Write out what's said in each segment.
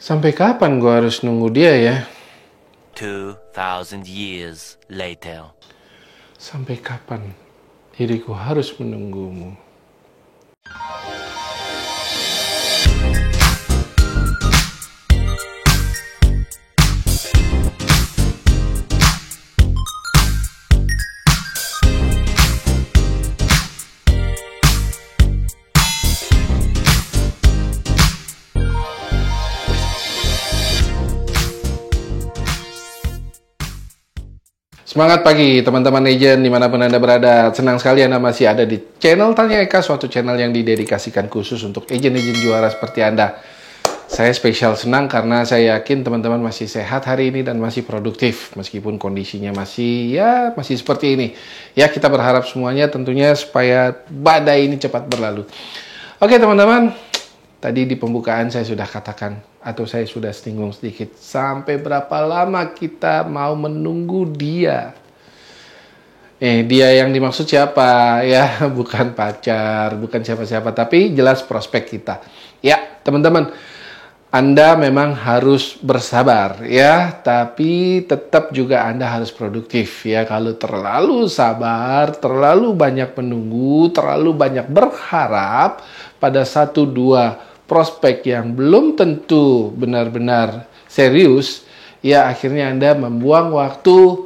Sampai kapan gua harus nunggu dia ya? 2,000 years later. Sampai kapan diriku harus menunggumu? Semangat pagi teman-teman agent dimanapun Anda berada. Senang sekali Anda masih ada di channel Tanya Eka, suatu channel yang didedikasikan khusus untuk agent-agent juara seperti Anda. Saya spesial senang karena saya yakin teman-teman masih sehat hari ini dan masih produktif. Meskipun kondisinya masih seperti ini. Ya, kita berharap semuanya tentunya supaya badai ini cepat berlalu. Oke teman-teman, tadi di pembukaan saya sudah katakan atau saya sudah singgung sedikit, sampai berapa lama kita mau menunggu dia. Dia yang dimaksud siapa? Ya, bukan pacar, bukan siapa-siapa, tapi jelas prospek kita. Ya, teman-teman, Anda memang harus bersabar ya, tapi tetap juga Anda harus produktif ya. Kalau terlalu sabar, terlalu banyak menunggu, terlalu banyak berharap pada 1-2 prospek yang belum tentu benar-benar serius, ya akhirnya Anda membuang waktu,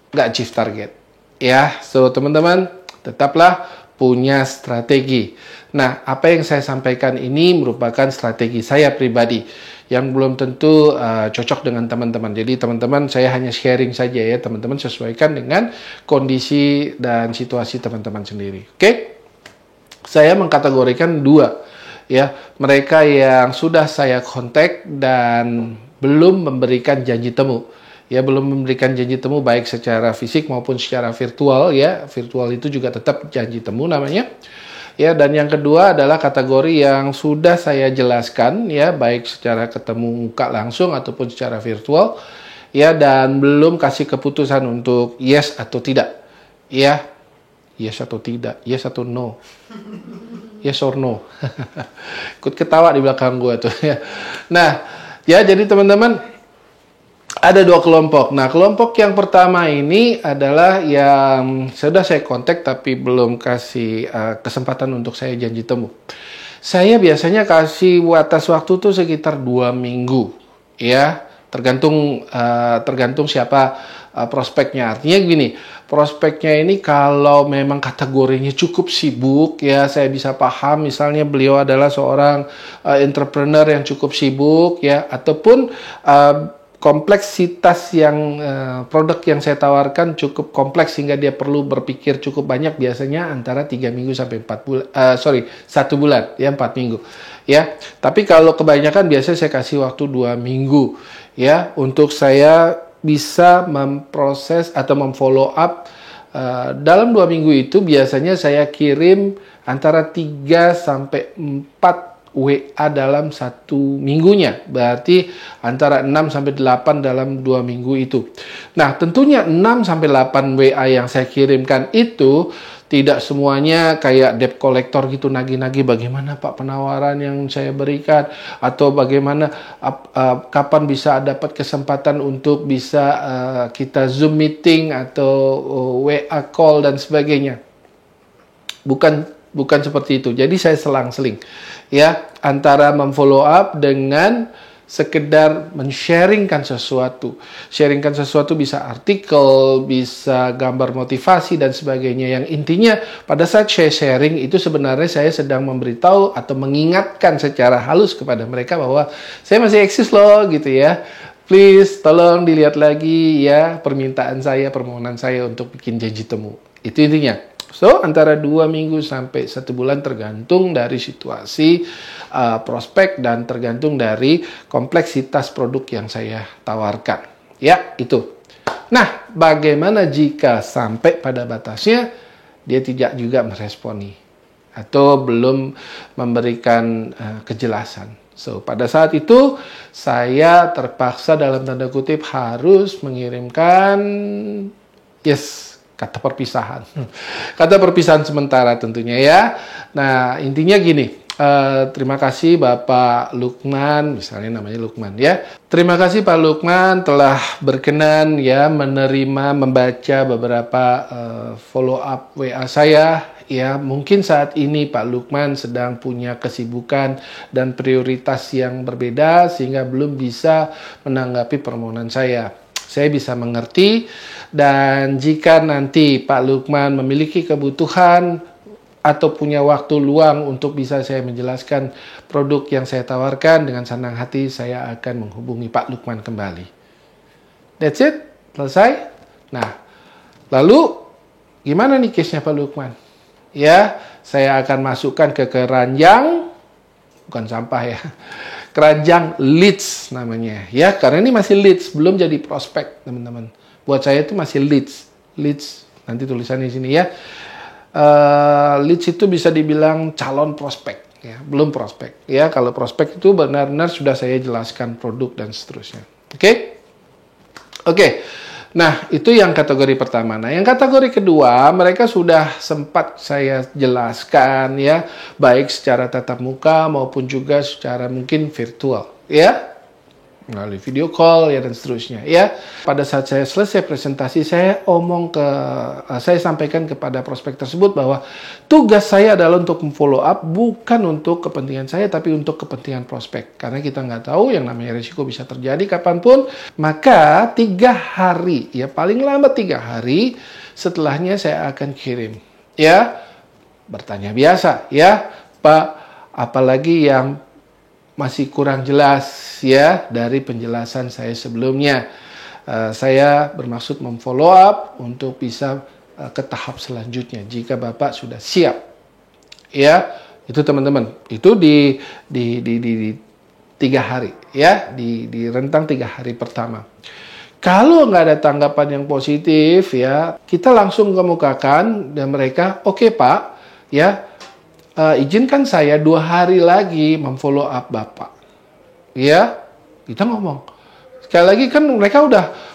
nggak achieve target. Ya, so teman-teman, tetaplah punya strategi. Nah, apa yang saya sampaikan ini merupakan strategi saya pribadi yang belum tentu cocok dengan teman-teman. Jadi teman-teman, saya hanya sharing saja ya, teman-teman sesuaikan dengan kondisi dan situasi teman-teman sendiri. Oke? Saya mengkategorikan 2. Ya, mereka yang sudah saya kontak dan belum memberikan janji temu. Ya, belum memberikan janji temu baik secara fisik maupun secara virtual ya. Virtual itu juga tetap janji temu namanya. Ya, dan yang kedua adalah kategori yang sudah saya jelaskan ya, baik secara ketemu muka langsung ataupun secara virtual. Ya, dan belum kasih keputusan untuk yes atau tidak. Ya, yes atau tidak, yes atau no. Yes or no. Ikut ketawa di belakang gue tuh ya. Nah, ya jadi teman-teman, ada 2 kelompok. Nah, kelompok yang pertama ini adalah yang sudah saya kontak tapi belum kasih kesempatan untuk saya janji temu. Saya biasanya kasih batas waktu tuh sekitar 2 minggu. Ya, tergantung siapa prospeknya. Artinya gini, prospeknya ini kalau memang kategorinya cukup sibuk ya, saya bisa paham misalnya beliau adalah seorang entrepreneur yang cukup sibuk ya, ataupun kompleksitas yang produk yang saya tawarkan cukup kompleks sehingga dia perlu berpikir cukup banyak, biasanya antara 3 minggu sampai 1 bulan ya, 4 minggu ya. Tapi kalau kebanyakan biasanya saya kasih waktu 2 minggu ya untuk saya bisa memproses atau memfollow up. Dalam 2 minggu itu biasanya saya kirim antara 3 sampai 4 WA dalam 1 minggunya. Berarti antara 6 sampai 8 dalam 2 minggu itu. Nah, tentunya 6 sampai 8 WA yang saya kirimkan itu tidak semuanya kayak debt collector gitu, nagih-nagih bagaimana Pak penawaran yang saya berikan, atau bagaimana kapan bisa dapat kesempatan untuk bisa kita Zoom meeting atau WA call dan sebagainya. Bukan seperti itu. Jadi saya selang-seling ya antara memfollow up dengan sekedar men-sharingkan sesuatu. Sharingkan sesuatu bisa artikel, bisa gambar motivasi dan sebagainya. Yang intinya pada saat saya sharing itu sebenarnya saya sedang memberitahu atau mengingatkan secara halus kepada mereka bahwa saya masih eksis loh gitu ya. Please tolong dilihat lagi ya permintaan saya, permohonan saya untuk bikin janji temu. Itu intinya. So, antara 2 minggu sampai 1 bulan tergantung dari situasi prospek dan tergantung dari kompleksitas produk yang saya tawarkan. Ya, itu. Nah, bagaimana jika sampai pada batasnya dia tidak juga meresponi atau belum memberikan kejelasan. So, pada saat itu saya terpaksa dalam tanda kutip harus mengirimkan kata perpisahan. Kata perpisahan sementara tentunya ya. Nah, intinya gini, Terima kasih Bapak Lukman, misalnya namanya Lukman ya. Terima kasih Pak Lukman telah berkenan ya menerima, membaca beberapa follow up WA saya. Ya, mungkin saat ini Pak Lukman sedang punya kesibukan dan prioritas yang berbeda sehingga belum bisa menanggapi permohonan saya. Saya bisa mengerti, dan jika nanti Pak Lukman memiliki kebutuhan atau punya waktu luang untuk bisa saya menjelaskan produk yang saya tawarkan, dengan senang hati saya akan menghubungi Pak Lukman kembali. That's it, selesai. Nah, lalu gimana nih case-nya Pak Lukman? Ya, saya akan masukkan ke keranjang, bukan sampah ya, keranjang leads namanya. Ya, karena ini masih leads, belum jadi prospek teman-teman. Buat saya itu masih leads. Nanti tulisannya di sini ya. Leads itu bisa dibilang calon prospek, ya, belum prospek. Ya, kalau prospek itu benar-benar sudah saya jelaskan produk dan seterusnya. Oke? Nah, itu yang kategori pertama. Nah, yang kategori kedua, mereka sudah sempat saya jelaskan ya, baik secara tatap muka maupun juga secara mungkin virtual, ya. Melalui video call ya dan seterusnya ya. Pada saat saya selesai presentasi, saya sampaikan kepada prospek tersebut bahwa tugas saya adalah untuk memfollow up, bukan untuk kepentingan saya tapi untuk kepentingan prospek, karena kita nggak tahu yang namanya risiko bisa terjadi kapanpun. Maka 3 hari ya, paling lambat 3 hari setelahnya saya akan kirim ya, bertanya biasa ya, Pak, apalagi yang masih kurang jelas ya dari penjelasan saya sebelumnya. Saya bermaksud memfollow up untuk bisa ke tahap selanjutnya jika Bapak sudah siap. Ya, itu teman-teman. Itu di 3 hari ya, di rentang 3 hari pertama. Kalau nggak ada tanggapan yang positif ya, kita langsung kemukakan dan mereka, oke Pak, ya, izinkan saya 2 hari lagi memfollow up Bapak. Ya, kita ngomong. Sekali lagi kan mereka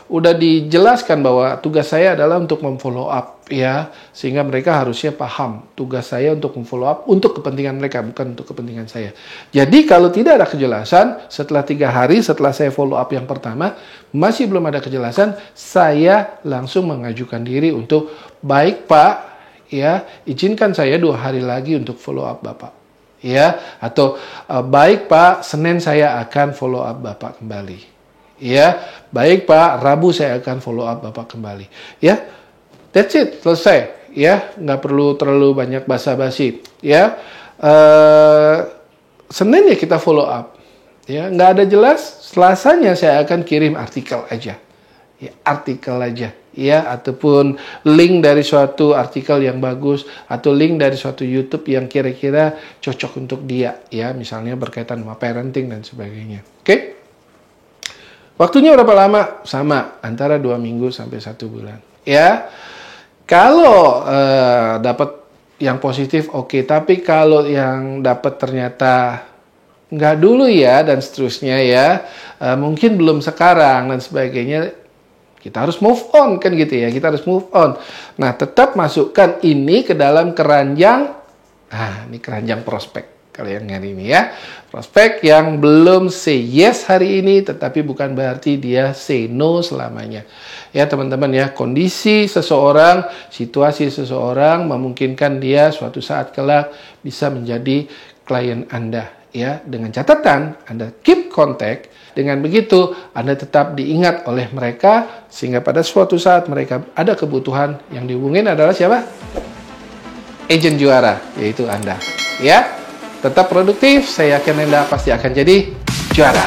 udah dijelaskan bahwa tugas saya adalah untuk memfollow up ya, sehingga mereka harusnya paham tugas saya untuk memfollow up untuk kepentingan mereka, bukan untuk kepentingan saya. Jadi kalau tidak ada kejelasan setelah 3 hari setelah saya follow up yang pertama masih belum ada kejelasan, saya langsung mengajukan diri untuk, baik Pak, ya, izinkan saya 2 hari lagi untuk follow up Bapak. Ya, atau baik Pak, Senin saya akan follow up Bapak kembali. Ya, baik Pak, Rabu saya akan follow up Bapak kembali. Ya, that's it, selesai. Ya, nggak perlu terlalu banyak basa-basi. Ya, Senin ya kita follow up. Ya, nggak ada jelas, Selasanya saya akan kirim artikel aja. Ya, artikel aja. Ya, ataupun link dari suatu artikel yang bagus atau link dari suatu YouTube yang kira-kira cocok untuk dia, ya, misalnya berkaitan sama parenting dan sebagainya. Oke? Waktunya berapa lama? Sama, antara 2 minggu sampai 1 bulan. Ya, kalau dapat yang positif, oke. Tapi kalau yang dapat ternyata nggak dulu ya dan seterusnya ya, mungkin belum sekarang dan sebagainya. Kita harus move on kan gitu ya, kita harus move on. Nah, tetap masukkan ini ke dalam keranjang. Ini keranjang prospek kalian hari ini ya. Prospek yang belum say yes hari ini, tetapi bukan berarti dia say no selamanya. Ya teman-teman ya, kondisi seseorang, situasi seseorang memungkinkan dia suatu saat kelak bisa menjadi klien Anda. Ya, dengan catatan Anda keep contact. Dengan begitu Anda tetap diingat oleh mereka, sehingga pada suatu saat mereka ada kebutuhan, yang dihubungin adalah siapa? Agent juara, yaitu Anda. Ya, tetap produktif. Saya yakin Anda pasti akan jadi juara.